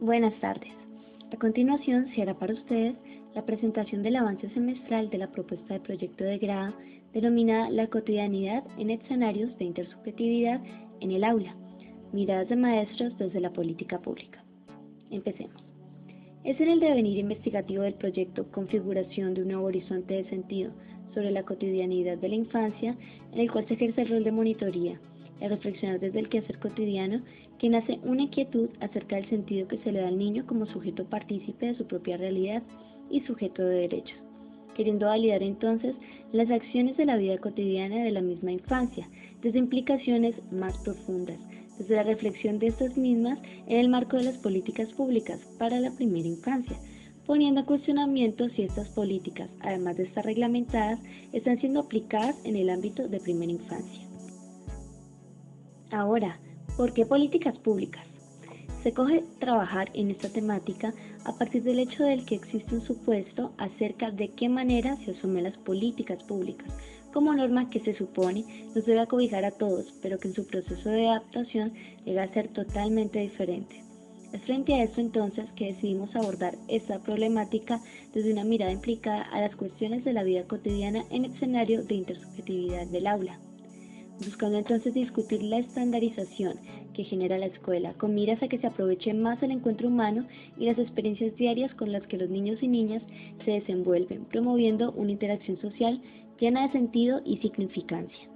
Buenas tardes. A continuación se hará para ustedes la presentación del avance semestral de la propuesta de proyecto de grado denominada La cotidianidad en escenarios de intersubjetividad en el aula, miradas de maestros desde la política pública. Empecemos. Es en el devenir investigativo del proyecto Configuración de un nuevo horizonte de sentido sobre la cotidianidad de la infancia, en el cual se ejerce el rol de monitoría y a reflexionar desde el quehacer cotidiano, que nace una inquietud acerca del sentido que se le da al niño como sujeto partícipe de su propia realidad y sujeto de derechos, queriendo validar entonces las acciones de la vida cotidiana de la misma infancia, desde implicaciones más profundas, desde la reflexión de estas mismas en el marco de las políticas públicas para la primera infancia, poniendo en cuestionamiento si estas políticas, además de estar reglamentadas, están siendo aplicadas en el ámbito de primera infancia. Ahora, ¿por qué políticas públicas? Se coge trabajar en esta temática a partir del hecho de que existe un supuesto acerca de qué manera se asumen las políticas públicas, como norma que se supone nos debe acobijar a todos, pero que en su proceso de adaptación llega a ser totalmente diferente. Es frente a esto entonces que decidimos abordar esta problemática desde una mirada implicada a las cuestiones de la vida cotidiana en el escenario de intersubjetividad del aula, buscando entonces discutir la estandarización que genera la escuela, con miras a que se aproveche más el encuentro humano y las experiencias diarias con las que los niños y niñas se desenvuelven, promoviendo una interacción social llena de sentido y significancia.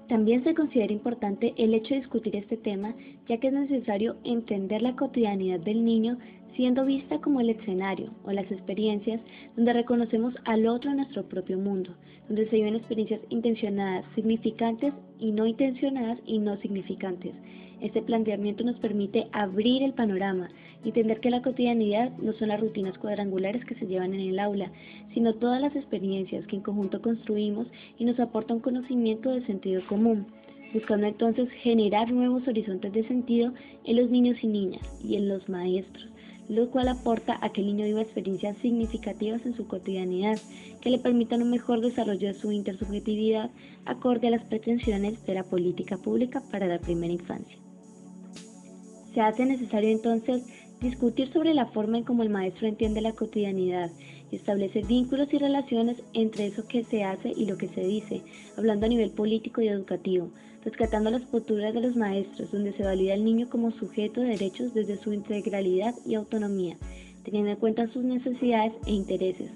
También se considera importante el hecho de discutir este tema, ya que es necesario entender la cotidianidad del niño siendo vista como el escenario o las experiencias donde reconocemos al otro en nuestro propio mundo, donde se viven experiencias intencionadas, significantes y no intencionadas y no significantes. Este planteamiento nos permite abrir el panorama y entender que la cotidianidad no son las rutinas cuadrangulares que se llevan en el aula, sino todas las experiencias que en conjunto construimos y nos aportan un conocimiento de sentido común, buscando entonces generar nuevos horizontes de sentido en los niños y niñas y en los maestros, lo cual aporta a que el niño viva experiencias significativas en su cotidianidad, que le permitan un mejor desarrollo de su intersubjetividad acorde a las pretensiones de la política pública para la primera infancia. Se hace necesario entonces discutir sobre la forma en cómo el maestro entiende la cotidianidad y establece vínculos y relaciones entre eso que se hace y lo que se dice, hablando a nivel político y educativo, rescatando las posturas de los maestros, donde se valida al niño como sujeto de derechos desde su integralidad y autonomía, teniendo en cuenta sus necesidades e intereses,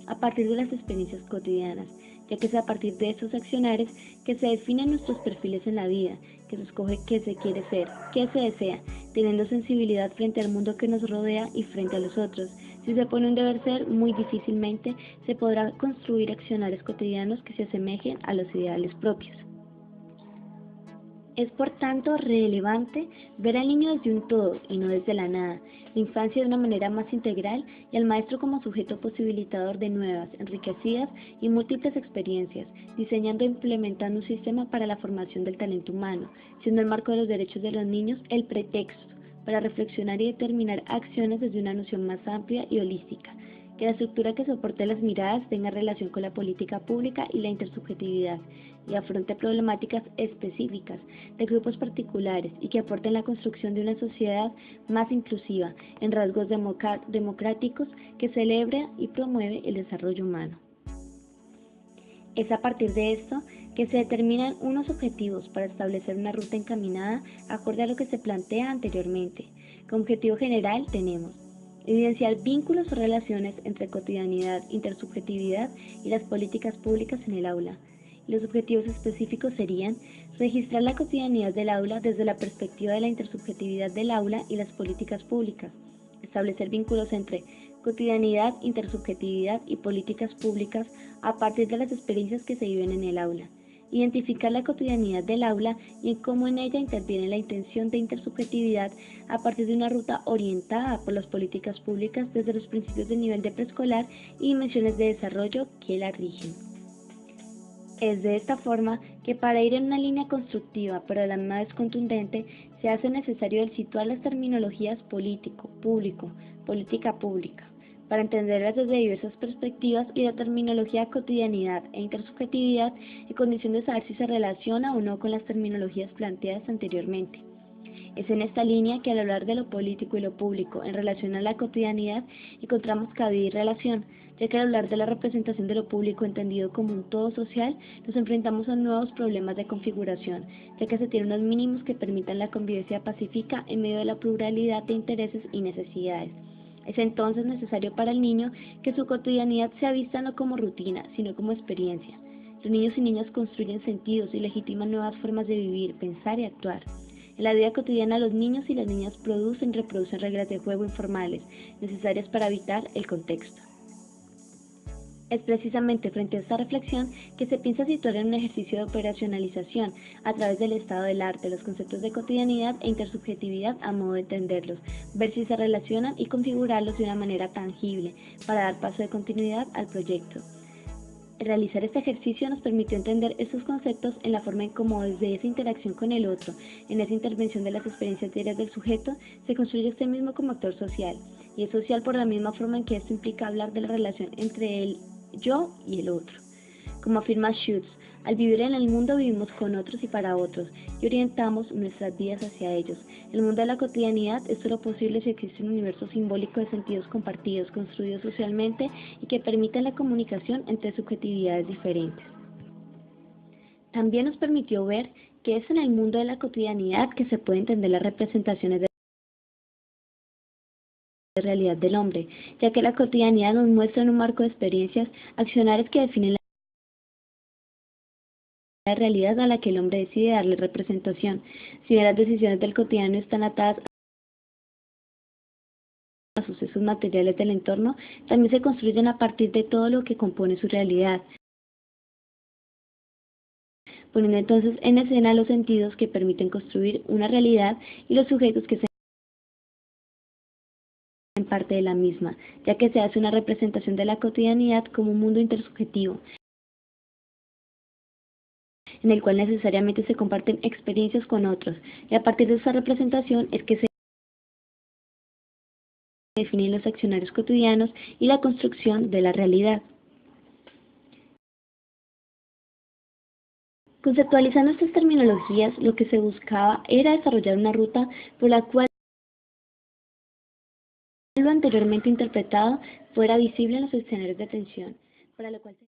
a partir de las experiencias cotidianas, ya que es a partir de estos accionarios que se definen nuestros perfiles en la vida, que se escoge qué se quiere ser, qué se desea, teniendo sensibilidad frente al mundo que nos rodea y frente a los otros. Si se pone un deber ser, muy difícilmente se podrá construir accionarios cotidianos que se asemejen a los ideales propios. Es por tanto relevante ver al niño desde un todo y no desde la nada, la infancia de una manera más integral y al maestro como sujeto posibilitador de nuevas, enriquecidas y múltiples experiencias, diseñando e implementando un sistema para la formación del talento humano, siendo el marco de los derechos de los niños el pretexto para reflexionar y determinar acciones desde una noción más amplia y holística, que la estructura que soporte las miradas tenga relación con la política pública y la intersubjetividad, y afronte problemáticas específicas de grupos particulares y que aporten la construcción de una sociedad más inclusiva en rasgos democráticos que celebre y promueve el desarrollo humano. Es a partir de esto que se determinan unos objetivos para establecer una ruta encaminada acorde a lo que se plantea anteriormente. Como objetivo general tenemos evidenciar vínculos o relaciones entre cotidianidad, intersubjetividad y las políticas públicas en el aula. Los objetivos específicos serían registrar la cotidianidad del aula desde la perspectiva de la intersubjetividad del aula y las políticas públicas, establecer vínculos entre cotidianidad, intersubjetividad y políticas públicas a partir de las experiencias que se viven en el aula, identificar la cotidianidad del aula y en cómo en ella interviene la intención de intersubjetividad a partir de una ruta orientada por las políticas públicas desde los principios del nivel de preescolar y dimensiones de desarrollo que la rigen. Es de esta forma que para ir en una línea constructiva, pero a la misma vez contundente, se hace necesario el situar las terminologías político, público, política pública, para entenderlas desde diversas perspectivas y la terminología cotidianidad e intersubjetividad en condición de saber si se relaciona o no con las terminologías planteadas anteriormente. Es en esta línea que al hablar de lo político y lo público en relación a la cotidianidad encontramos cabida y relación, ya que al hablar de la representación de lo público entendido como un todo social, nos enfrentamos a nuevos problemas de configuración, ya que se tienen unos mínimos que permitan la convivencia pacífica en medio de la pluralidad de intereses y necesidades. Es entonces necesario para el niño que su cotidianidad sea vista no como rutina, sino como experiencia. Los niños y niñas construyen sentidos y legitiman nuevas formas de vivir, pensar y actuar. En la vida cotidiana los niños y las niñas producen y reproducen reglas de juego informales, necesarias para evitar el contexto. Es precisamente frente a esta reflexión que se piensa situar en un ejercicio de operacionalización a través del estado del arte, los conceptos de cotidianidad e intersubjetividad a modo de entenderlos, ver si se relacionan y configurarlos de una manera tangible para dar paso de continuidad al proyecto. Realizar este ejercicio nos permitió entender estos conceptos en la forma en cómo desde esa interacción con el otro, en esa intervención de las experiencias diarias del sujeto, se construye este mismo como actor social, y es social por la misma forma en que esto implica hablar de la relación entre el yo y el otro. Como afirma Schutz, al vivir en el mundo vivimos con otros y para otros, y orientamos nuestras vidas hacia ellos. El mundo de la cotidianidad es solo posible si existe un universo simbólico de sentidos compartidos, construidos socialmente y que permitan la comunicación entre subjetividades diferentes. También nos permitió ver que es en el mundo de la cotidianidad que se puede entender las representaciones de la realidad del hombre, ya que la cotidianidad nos muestra en un marco de experiencias accionarias que definen la realidad a la que el hombre decide darle representación. Si bien las decisiones del cotidiano están atadas a sucesos materiales del entorno, también se construyen a partir de todo lo que compone su realidad, poniendo entonces en escena los sentidos que permiten construir una realidad y los sujetos que son parte de la misma, ya que se hace una representación de la cotidianidad como un mundo intersubjetivo, en el cual necesariamente se comparten experiencias con otros, y a partir de esa representación es que se definen los accionarios cotidianos y la construcción de la realidad. Conceptualizando estas terminologías, lo que se buscaba era desarrollar una ruta por la cual lo anteriormente interpretado fuera visible en los escenarios de atención, para lo cual